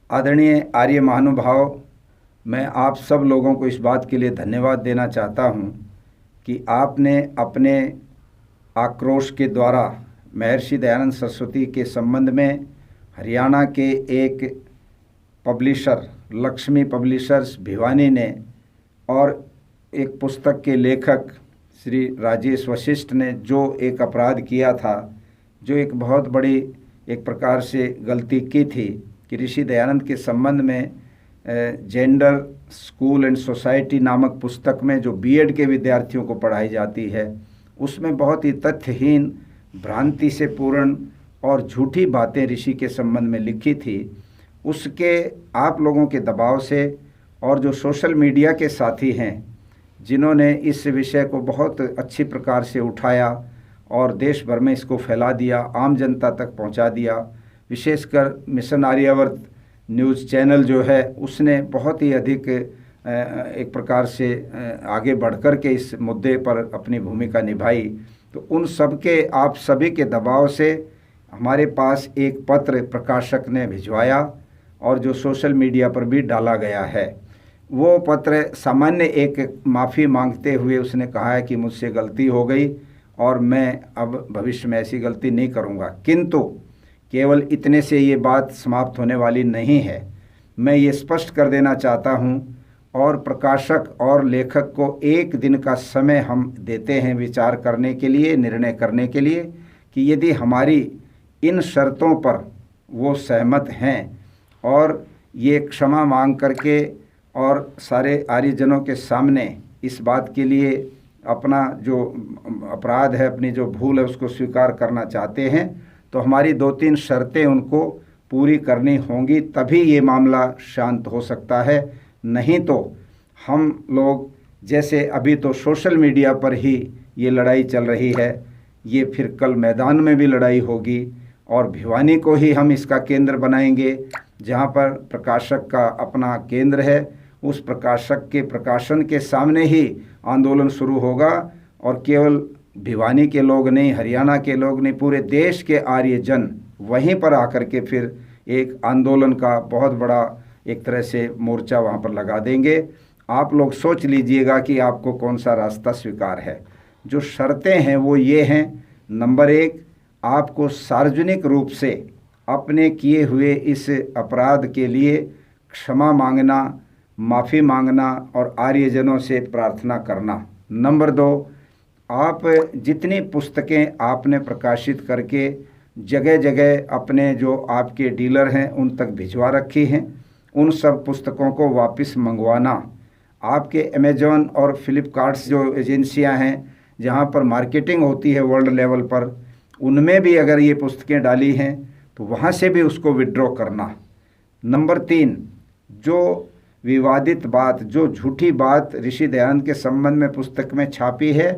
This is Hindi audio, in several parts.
आदरणीय आर्य महानुभाव, मैं आप सब लोगों को इस बात के लिए धन्यवाद देना चाहता हूं कि आपने अपने आक्रोश के द्वारा महर्षि दयानंद सरस्वती के संबंध में हरियाणा के एक पब्लिशर लक्ष्मी पब्लिशर्स भिवानी ने और एक पुस्तक के लेखक श्री राजेश वशिष्ठ ने जो एक अपराध किया था, जो एक बहुत बड़ी एक प्रकार से गलती की थी कि ऋषि दयानंद के संबंध में जेंडर स्कूल एंड सोसाइटी नामक पुस्तक में जो बीएड के विद्यार्थियों को पढ़ाई जाती है, उसमें बहुत ही तथ्यहीन, भ्रांति से पूर्ण और झूठी बातें ऋषि के संबंध में लिखी थी। उसके आप लोगों के दबाव से और जो सोशल मीडिया के साथी हैं जिन्होंने इस विषय को बहुत अच्छी प्रकार से उठाया और देश भर में इसको फैला दिया, आम जनता तक पहुंचा दिया, विशेषकर मिशन आर्यावर्त न्यूज़ चैनल जो है उसने बहुत ही अधिक एक प्रकार से आगे बढ़कर के इस मुद्दे पर अपनी भूमिका निभाई। तो उन सब के आप सभी के दबाव से हमारे पास एक पत्र प्रकाशक ने भिजवाया और जो सोशल मीडिया पर भी डाला गया है। वो पत्र सामान्य एक माफ़ी मांगते हुए उसने कहा है कि मुझसे गलती हो गई और मैं अब भविष्य में ऐसी गलती नहीं करूँगा। किंतु केवल इतने से ये बात समाप्त होने वाली नहीं है। मैं ये स्पष्ट कर देना चाहता हूँ और प्रकाशक और लेखक को एक दिन का समय हम देते हैं विचार करने के लिए, निर्णय करने के लिए कि यदि हमारी इन शर्तों पर वो सहमत हैं और ये क्षमा मांग करके और सारे आर्यजनों के सामने इस बात के लिए अपना जो अपराध है, अपनी जो भूल है उसको स्वीकार करना चाहते हैं, तो हमारी 2-3 शर्तें उनको पूरी करनी होंगी, तभी ये मामला शांत हो सकता है। नहीं तो हम लोग जैसे अभी तो सोशल मीडिया पर ही ये लड़ाई चल रही है, ये फिर कल मैदान में भी लड़ाई होगी और भिवानी को ही हम इसका केंद्र बनाएंगे जहाँ पर प्रकाशक का अपना केंद्र है। उस प्रकाशक के प्रकाशन के सामने ही आंदोलन शुरू होगा और केवल भिवानी के लोग नहीं, हरियाणा के लोग नहीं, पूरे देश के आर्यजन वहीं पर आकर के फिर एक आंदोलन का बहुत बड़ा एक तरह से मोर्चा वहाँ पर लगा देंगे। आप लोग सोच लीजिएगा कि आपको कौन सा रास्ता स्वीकार है। जो शर्तें हैं वो ये हैं, नंबर 1, आपको सार्वजनिक रूप से अपने किए हुए इस अपराध के लिए क्षमा मांगना, माफ़ी मांगना और आर्यजनों से प्रार्थना करना। नंबर 2, आप जितनी पुस्तकें आपने प्रकाशित करके जगह जगह अपने जो आपके डीलर हैं उन तक भिजवा रखी हैं, उन सब पुस्तकों को वापस मंगवाना। आपके अमेज़ॉन और फ्लिपकार्ट्स जो एजेंसियां हैं जहां पर मार्केटिंग होती है वर्ल्ड लेवल पर, उनमें भी अगर ये पुस्तकें डाली हैं तो वहां से भी उसको विड्रॉ करना। नंबर 3, जो विवादित बात, जो झूठी बात ऋषि दयानंद के संबंध में पुस्तक में छापी है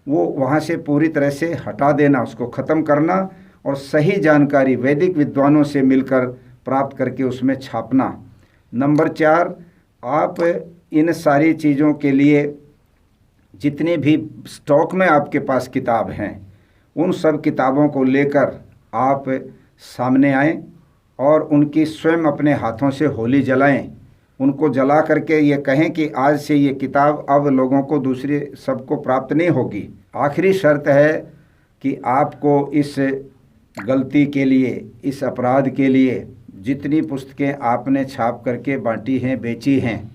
वो वहाँ से पूरी तरह से हटा देना, उसको ख़त्म करना और सही जानकारी वैदिक विद्वानों से मिलकर प्राप्त करके उसमें छापना। नंबर 4, आप इन सारी चीज़ों के लिए जितनी भी स्टॉक में आपके पास किताब हैं उन सब किताबों को लेकर आप सामने आएँ और उनकी स्वयं अपने हाथों से होली जलाएं। उनको जला करके ये कहें कि आज से ये किताब अब लोगों को दूसरे सबको प्राप्त नहीं होगी। आखिरी शर्त है कि आपको इस गलती के लिए, इस अपराध के लिए जितनी पुस्तकें आपने छाप करके बांटी हैं, बेची हैं,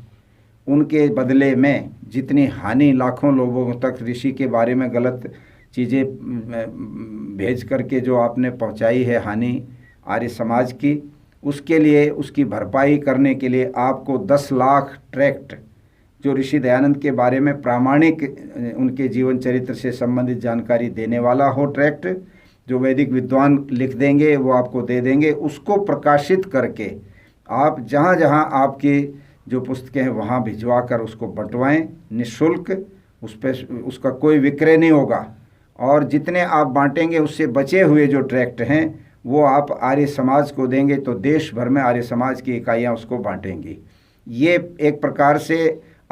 उनके बदले में जितनी हानि लाखों लोगों तक ऋषि के बारे में गलत चीज़ें भेज करके जो आपने पहुंचाई है हानि आर्य समाज की, उसके लिए, उसकी भरपाई करने के लिए आपको 10 लाख ट्रैक्ट जो ऋषि दयानंद के बारे में प्रामाणिक उनके जीवन चरित्र से संबंधित जानकारी देने वाला हो, ट्रैक्ट जो वैदिक विद्वान लिख देंगे वो आपको दे देंगे, उसको प्रकाशित करके आप जहाँ जहाँ आपकी जो पुस्तकें हैं वहाँ भिजवा कर उसको बंटवाएं निःशुल्क। उस पर उसका कोई विक्रय नहीं होगा और जितने आप बांटेंगे उससे बचे हुए जो ट्रैक्ट हैं वो आप आर्य समाज को देंगे तो देश भर में आर्य समाज की इकाइयाँ उसको बांटेंगी। ये एक प्रकार से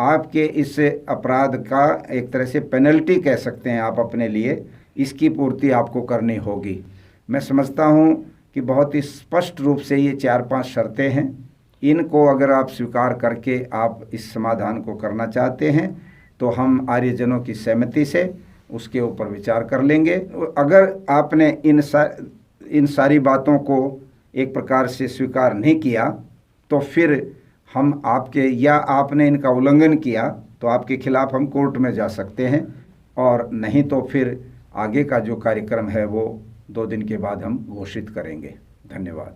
आपके इस अपराध का एक तरह से पेनल्टी कह सकते हैं आप अपने लिए, इसकी पूर्ति आपको करनी होगी। मैं समझता हूँ कि बहुत ही स्पष्ट रूप से ये 4-5 शर्तें हैं इनको अगर आप स्वीकार करके आप इस समाधान को करना चाहते हैं तो हम आर्यजनों की सहमति से उसके ऊपर विचार कर लेंगे। अगर आपने इन सारी बातों को एक प्रकार से स्वीकार नहीं किया तो फिर हम आपके, या आपने इनका उल्लंघन किया तो आपके खिलाफ हम कोर्ट में जा सकते हैं, और नहीं तो फिर आगे का जो कार्यक्रम है वो 2 दिन के बाद हम घोषित करेंगे। धन्यवाद।